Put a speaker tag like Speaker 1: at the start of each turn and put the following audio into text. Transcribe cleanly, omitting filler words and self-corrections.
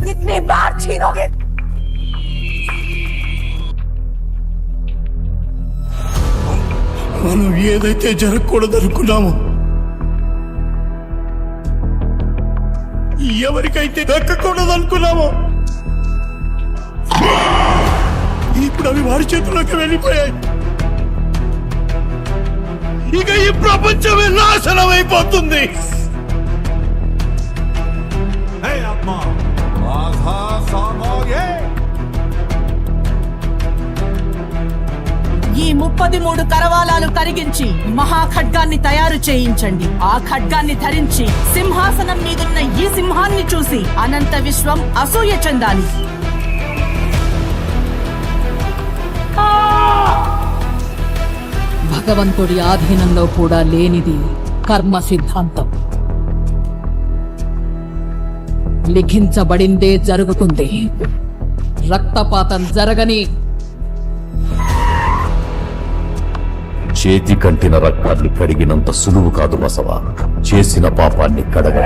Speaker 1: कितनी बार छीनोगे?
Speaker 2: మనం ఏదైతే జరగకూడదనుకున్నామో, ఎవరికైతే దక్కకూడదనుకున్నామో, ఇప్పుడు అవి వారి చేతుల్లోకి వెళ్ళిపోయాయి. ఇక ఈ ప్రపంచమే నాశనం అయిపోతుంది.
Speaker 1: ఈ 33 కరవాలాలు కరిగించి మహాఖడ్గాన్ని తయారు చేయించండి. ఆ ఖడ్గాన్ని ధరించి సింహాసనం మీదున్న ఈ సింహాన్ని చూసి అనంత విశ్వం అసూయ చెందాలి.
Speaker 3: భగవంతుడి ఆధీనంలో కూడా లేనిది కర్మ సిద్ధాంతం. లిఖించబడిందే జరుగుతుంది. రక్తపాతం జరగని.
Speaker 4: చేతి కంటిన రక్తాన్ని కడిగినంత సులువు కాదు బసవ చేసిన పాపాన్ని కడగ.